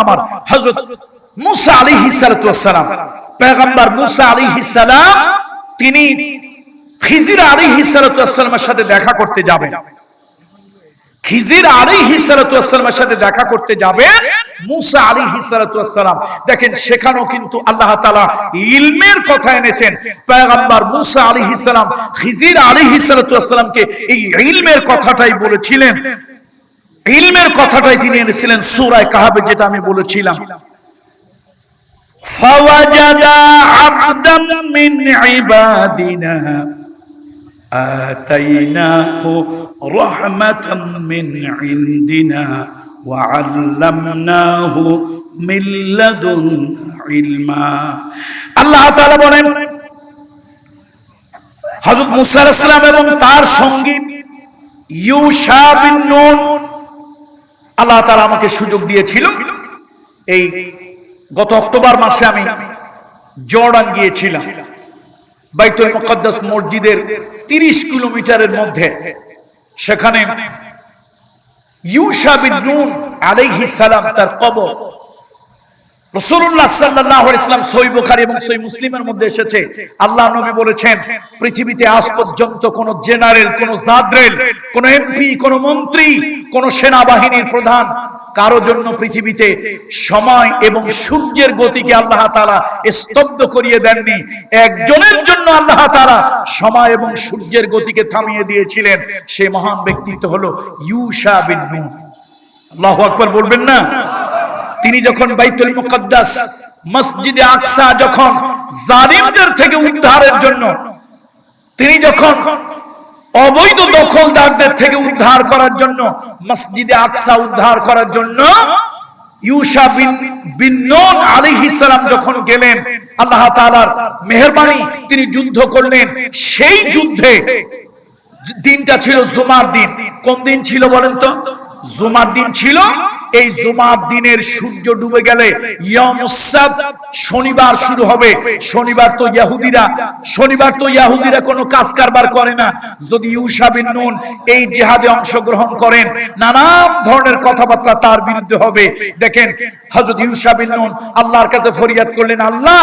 আমার হযরত মুসা আলাইহিস সালাতু ওয়াস সালাম, পয়গম্বর মুসা আলাইহিস সালাম তিনি খিজির আলাইহিস সালাতু ওয়াস সালামের সাথে দেখা করতে যাবেন। খিজির আলাইহিস সালাতু ওয়াস সালামের সাথে দেখা করতে যাবেন মুসা আলাইহিস সালাতু ওয়াস সালাম। দেখেন সেখানেও কিন্তু আল্লাহ তাআলা ইলমের কথা এনেছেন। পয়গম্বর মুসা আলাইহিস সালাম খিজির আলাইহিস সালাতু ওয়াস সালামকে এই ইলমের কথাটাই বলেছিলেন। ইলমের কথাটাই তিনি এনেছিলেন সূরা কাহফে, যেটা আমি বলেছিলাম। ফাওয়াজাদা আবদাম মিন ইবাদিনা আতাইনাহু রাহমাতাম মিন ইনদিনা ওয়া আল্লামনাহু মিন লাদুন্না ইলমা। আল্লাহ তাআলা বলেন, হযরত মুসা আলাইহিস সালাম এবং তার সঙ্গী ইউশা বিন নুন, আল্লাহ তাআলা আমাকে সুযোগ দিয়েছিল। এই গত অক্টোবর মাসে আমি জর্ডান গিয়েছিলাম। বাইতুল মুকদ্দাস মসজিদের 30 কিলোমিটারের মধ্যে সেখানে ইউশা বিন নুন আলাইহিস সালাম তার কবর। রাসূলুল্লাহ সাল্লাল্লাহু আলাইহি ওয়াসাল্লাম সহিহ বুখারী এবং সহিহ মুসলিমের মধ্যে এসেছে, আল্লাহ নবী বলেছেন, পৃথিবীতে আজ পর্যন্ত কোন জেনারেল, কোন জাদরেল, কোন এমপি, কোন মন্ত্রী, কোন সেনাবাহিনীর প্রধান কারো জন্য পৃথিবীতে সময় এবং সূর্যের গতিকে আল্লাহ তাআলা স্তব্ধ করিয়ে দেননি। একজনের জন্য আল্লাহ তাআলা সময় এবং সূর্যের গতিকে থামিয়ে দিয়েছিলেন। সেই মহান ব্যক্তিত্ব হলো ইউশা বিন নুন। আল্লাহু আকবার বলবেন না? তিনি যখন বাইতুল মুকদ্দাস মসজিদে আকসা যখন জালিমদের থেকে উদ্ধারের জন্য, তিনি যখন অবৈধ দখলদারদের থেকে উদ্ধার করার জন্য, মসজিদে আকসা উদ্ধার করার জন্য ইউশা বিন নুন আলাইহিস সালাম যখন গেলেন, আল্লাহ তাআলার মেহেরবানি তিনি যুদ্ধ করলেন। সেই যুদ্ধে দিনটা ছিল জুমার দিন। কোন দিন ছিল বলেন তো? জুমার দিন ছিল। এই জুমার দিনের সূর্য ডুবে গেলে ইয়ামুস সাbt, শনিবার শুরু হবে। শনিবার তো ইহুদিরা কোনো কাজ কারবার করে না। যদি ইউশা বিন নুন এই জিহাদে অংশগ্রহণ করেন, নানান ধরনের কথাবার্তা তার বিরুদ্ধে হবে। দেখেন হযরত ইউশা বিন নুন আল্লাহর কাছে ফরিয়াদ করলেন, আল্লাহ,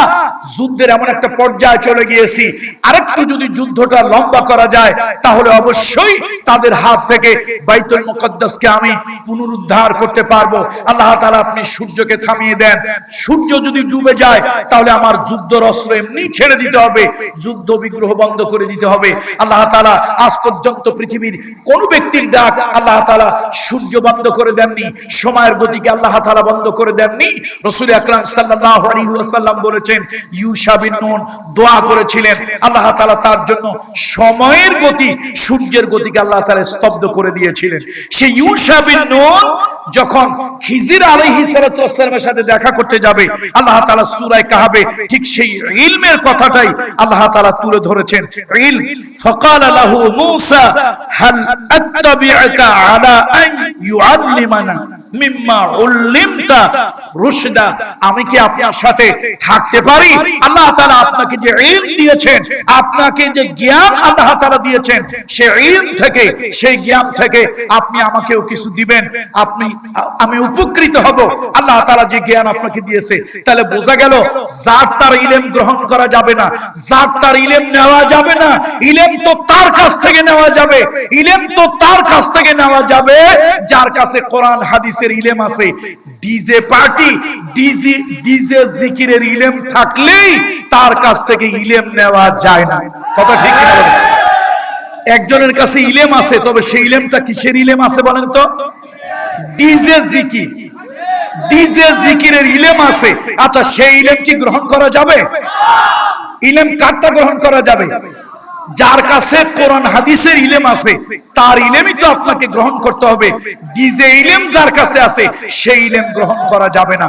যুদ্ধের এমন একটা পর্যায়ে চলে গিয়েছি, আরেকটু যদি যুদ্ধটা লম্বা করা যায় তাহলে অবশ্যই তাদের হাত থেকে বাইতুল মুকদ্দাসকে আমি পুনরুদ্ধার করতে পারবো। আল্লাহ তাআলা আপনি সূর্যকে থামিয়ে দেন। সূর্য যদি ডুবে যায় তাহলে আমার যুদ্ধের অস্ত্র এমনি ছেড়ে দিতে হবে, যুদ্ধ বিগ্রহ বন্ধ করে দিতে হবে। আল্লাহ তাআলা আজ পর্যন্ত পৃথিবীর কোন ব্যক্তির ডাক আল্লাহ তাআলা সূর্য বন্ধ করে দেননি, সময়ের গতিকে আল্লাহ তাআলা বন্ধ করে দেননি। রাসূল আকরাম সাল্লাল্লাহু আলাইহি ওয়াসাল্লাম বলেছেন, ইউশা বিন নুন দোয়া করেছিলেন, আল্লাহ তাআলা তার জন্য সময়ের গতি, সূর্যের গতিকে আল্লাহ তাআলা স্তব্ধ করে দিয়েছিলেন। সেই ইউশা বিন নুন যখন খিজির আলাইহিস সালাতু ওয়াস সালামের সাথে দেখা করতে যাবে, আল্লাহ তাআলা সূরা কাহফে ঠিক সেই ইলমের কথাটাই আল্লাহ তাআলা তুলে ধরেছেন। ইলম ফাকালা লাহু মূসা হাল আত্তাবিউকা আলা আন ইউআল্লিমানা মিম্মা উল্লিমতা রুশদা, আমি কি আপনার সাথে থাকতে পারি? আল্লাহ তাআলা আপনাকে যে ইলম দিয়েছেন, আপনাকে যে জ্ঞান আল্লাহ তাআলা দিয়েছেন, সেই ইলম থেকে, সেই জ্ঞান থেকে আপনি আমাকেও কিছু দিবেন, আমি উপকৃত হব। আল্লাহ তাআলা যে জ্ঞান আপনাকে দিয়েছে, তাহলে বোঝা গেল যার তার ইলম গ্রহণ করা যাবে না, যার তার ইলম নেওয়া যাবে না। ইলম তো তার কাছ থেকে নেওয়া যাবে, ইলম তো তার কাছ থেকে নেওয়া যাবে যার কাছে কোরআন হাদিসের ইলম আছে। ডিজে পার্টি, ডিজে জিকিরের ইলম থাকলেই তার কাছ থেকে ইলম নেওয়া যায় না। কথা ঠিক কিনা বলেন? একজনের কাছে ইলম আছে, তবে সেই ইলমটা কিসের ইলম আছে বলেন তো? ডিজে জিকিরের ইলম আছে। আচ্ছা, সেই ইলম কি গ্রহণ করা যাবে? ইলম কারটা গ্রহণ করা যাবে? যার কাছে কোরআন হাদিসের ইলম আছে, তার ইলমই তো আপনাকে গ্রহণ করতে হবে। ডিজে ইলম যার কাছে আছে, সেই ইলম গ্রহণ করা যাবে না।